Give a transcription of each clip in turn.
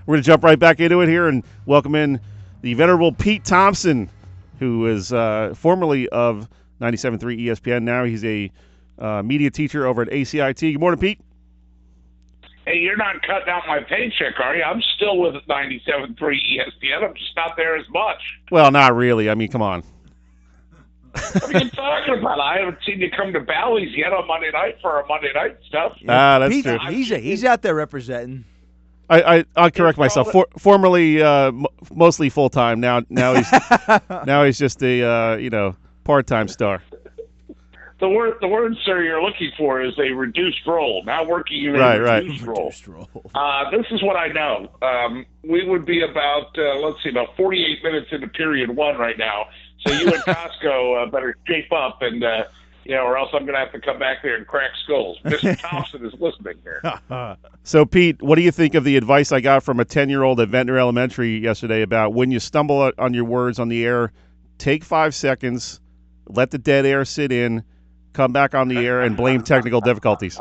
We're going to jump right back into it here and welcome in the venerable Pete Thompson, who is formerly of 97.3 ESPN. Now he's a media teacher over at ACIT. Good morning, Pete. Hey, you're not cutting out my paycheck, are you? I'm still with 97.3 ESPN. I'm just not there as much. Well, not really. I mean, come on. What are you talking about? I haven't seen you come to Bally's yet on Monday night for our Monday night stuff. That's Pete, true. He's out there representing. I'll correct myself. Formerly, mostly full time. Now he's just a part-time star. The word, sir, you're looking for is a reduced role. Now working in a reduced role. This is what I know. We would be about 48 minutes into period one right now. So you and Costco better shape up and or else I'm going to have to come back there and crack skulls. Mr. Thompson is listening here. So, Pete, what do you think of the advice I got from a 10-year-old at Ventnor Elementary yesterday about when you stumble on your words on the air, take 5 seconds, let the dead air sit in, come back on the air, and blame technical difficulties?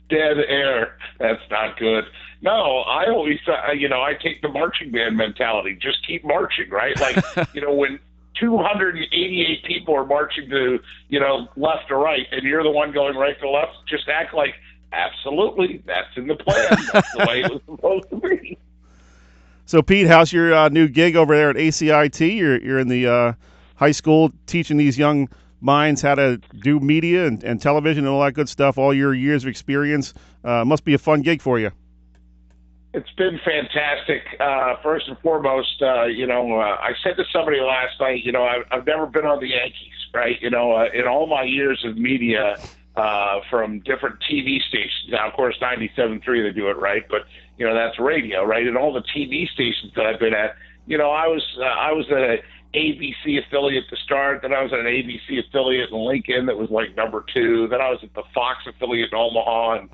Dead air. That's not good. No, I always, I take the marching band mentality. Just keep marching, right? Like, when 288 people are marching to, left or right, and you're the one going right to left, just act like, absolutely, that's in the plan. That's the way it was supposed to be. So, Pete, how's your new gig over there at ACIT? You're in the high school teaching these young minds how to do media and television and all that good stuff, all your years of experience. Must be a fun gig for you. It's been fantastic. First and foremost, I said to somebody last night, I've never been on the Yankees, right? In all my years of media, from different TV stations. Now, of course, 97.3, they do it right, but, that's radio, right? And all the TV stations that I've been at, I was at an ABC affiliate to start, then I was at an ABC affiliate in Lincoln that was like number 2, then I was at the Fox affiliate in Omaha, and,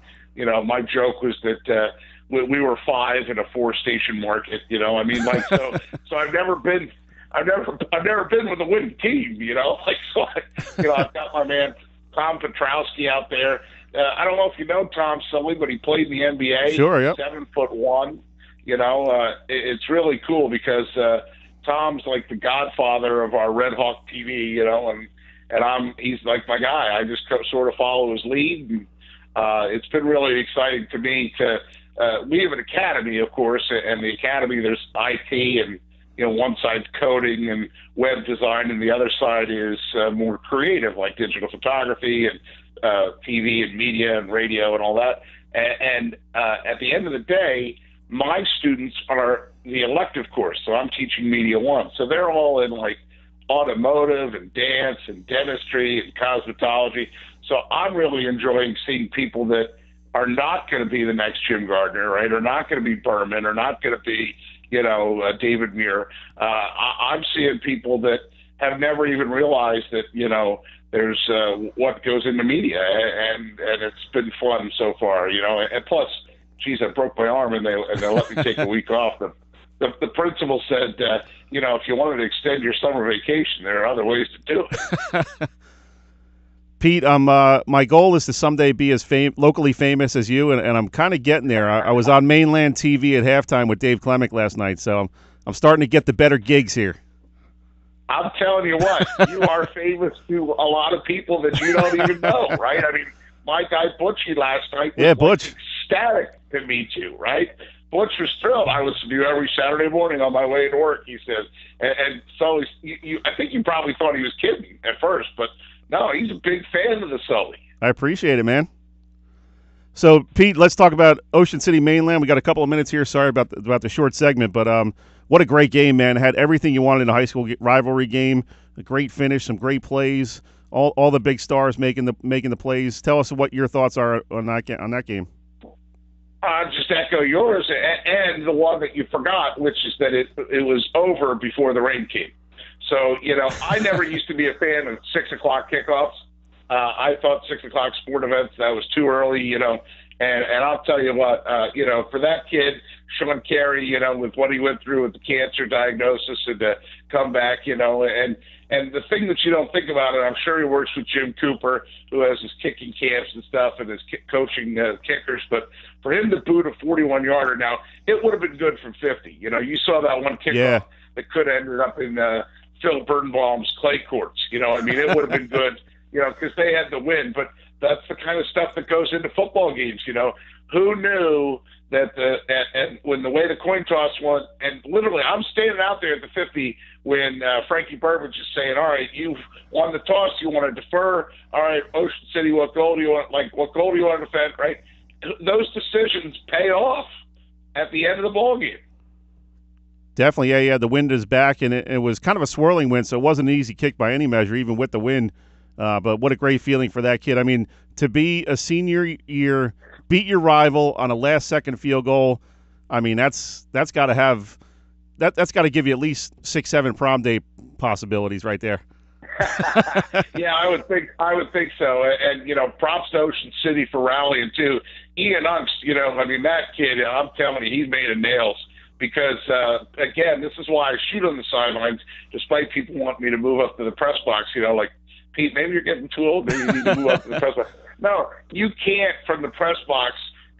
my joke was that, we were 5 in a 4-station market, so I've never been with a winning team, I've got my man Tom Petrowski out there. I don't know if you know Tom Sully, but he played in the NBA. Sure, yep. 7'1". It's really cool because Tom's like the godfather of our Red Hawk TV, and he's like my guy. I just sort of follow his lead, and it's been really exciting to me to. We have an academy, of course, and the academy, there's IT and, one side's coding and web design, and the other side is more creative, like digital photography and TV and media and radio and all that. And at the end of the day, my students are the elective course, so I'm teaching Media 1. So they're all in, like, automotive and dance and dentistry and cosmetology. So I'm really enjoying seeing people that are not going to be the next Jim Gardner, right? Or not going to be Berman, or not going to be, David Muir. I'm seeing people that have never even realized that, there's what goes into media, and it's been fun so far, And plus, geez, I broke my arm, and they let me take a week off. The principal said, if you wanted to extend your summer vacation, there are other ways to do it. Pete, my goal is to someday be as locally famous as you, and I'm kind of getting there. I was on mainland TV at halftime with Dave Clemick last night, so I'm starting to get the better gigs here. I'm telling you what, you are famous to a lot of people that you don't even know, right? I mean, my guy Butchie last night was Butch. Ecstatic to meet you, right? Butch was thrilled. I listen to you every Saturday morning on my way to work, he says. And so I think you probably thought he was kidding at first, but no, he's a big fan of the Sully. I appreciate it, man. So, Pete, let's talk about Ocean City-Mainland. We got a couple of minutes here. Sorry about the short segment, but what a great game, man. It had everything you wanted in a high school rivalry game. A great finish, some great plays. All the big stars making the plays. Tell us what your thoughts are on that game. Just echo yours and the one that you forgot, which is that it was over before the rain came. So, I never used to be a fan of 6 o'clock kickoffs. I thought 6 o'clock sport events, that was too early. And I'll tell you what, for that kid, Sean Carey, with what he went through with the cancer diagnosis and to come back, and the thing that you don't think about, and I'm sure he works with Jim Cooper, who has his kicking camps and stuff and his coaching kickers, but for him to boot a 41-yarder now, it would have been good from 50. You saw that one kickoff that could have ended up in Phil Birnbaum's clay courts. It would have been good, because they had the win, but that's the kind of stuff that goes into football games. Who knew that and when the way the coin toss went, and literally I'm standing out there at the 50 when Frankie Burbage is saying, all right, you've won the toss, you want to defer, all right, Ocean City, what goal do you want to defend, right? Those decisions pay off at the end of the ball game. Definitely, yeah. The wind is back, and it was kind of a swirling wind, so it wasn't an easy kick by any measure, even with the wind. But what a great feeling for that kid. I mean, to be a senior year, beat your rival on a last-second field goal, I mean, that's got to have that's got to give you at least 6-7 prom day possibilities right there. Yeah, I would think so. And props to Ocean City for rallying too. Ian Unks, that kid, I'm telling you, he's made of nails. Because, again, this is why I shoot on the sidelines, despite people wanting me to move up to the press box, like, Pete, maybe you're getting too old, maybe you need to move up to the press box. No, you can't, from the press box,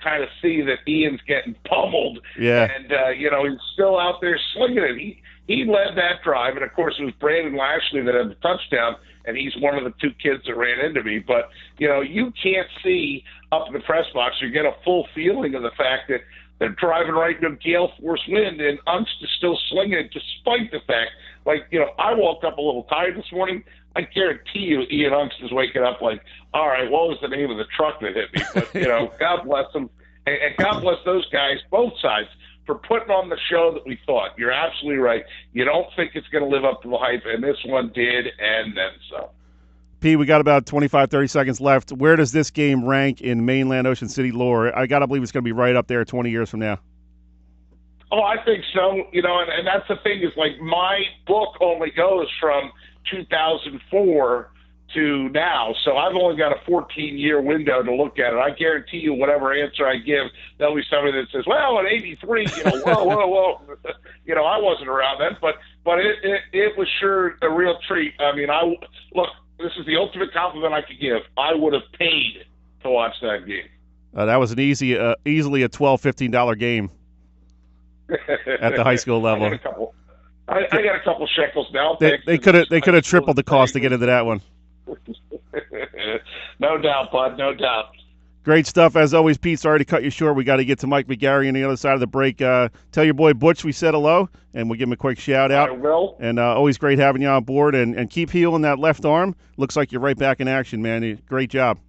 kind of see that Ian's getting pummeled. Yeah. And, he's still out there slinging it. He led that drive, and, of course, it was Brandon Lashley that had the touchdown, and he's one of the two kids that ran into me. But, you can't see up in the press box or get a full feeling of the fact that they're driving right into a gale force wind, and Unks is still slinging it despite the fact, I woke up a little tired this morning. I guarantee you Ian Unks is waking up like, all right, what was the name of the truck that hit me? But, God bless them. And God bless those guys, both sides, for putting on the show that we thought. You're absolutely right. You don't think it's going to live up to the hype, and this one did, and then some. Pete, we got about 25, 30 seconds left. Where does this game rank in mainland Ocean City lore? I got to believe it's going to be right up there 20 years from now. Oh, I think so. And that's the thing is, my book only goes from 2004 to now. So I've only got a 14-year window to look at it. I guarantee you whatever answer I give, there'll be somebody that says, well, in 83, whoa. I wasn't around then. But it was sure a real treat. I mean, look, this is the ultimate compliment I could give. I would have paid to watch that game. That was an easily a $12, $15 game at the high school level. I got a couple shekels now. They could have tripled the cost to get into that one. No doubt, bud. No doubt. Great stuff as always, Pete. Sorry to cut you short. We got to get to Mike McGarry on the other side of the break. Tell your boy Butch we said hello, and we'll give him a quick shout out. I will. And always great having you on board. And keep healing that left arm. Looks like you're right back in action, man. Great job.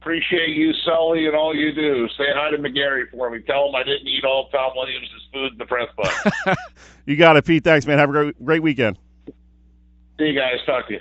Appreciate you, Sully, and all you do. Say hi to McGarry for me. Tell him I didn't eat all Tom Williams' food in the press box. You got it, Pete. Thanks, man. Have a great weekend. See you guys. Talk to you.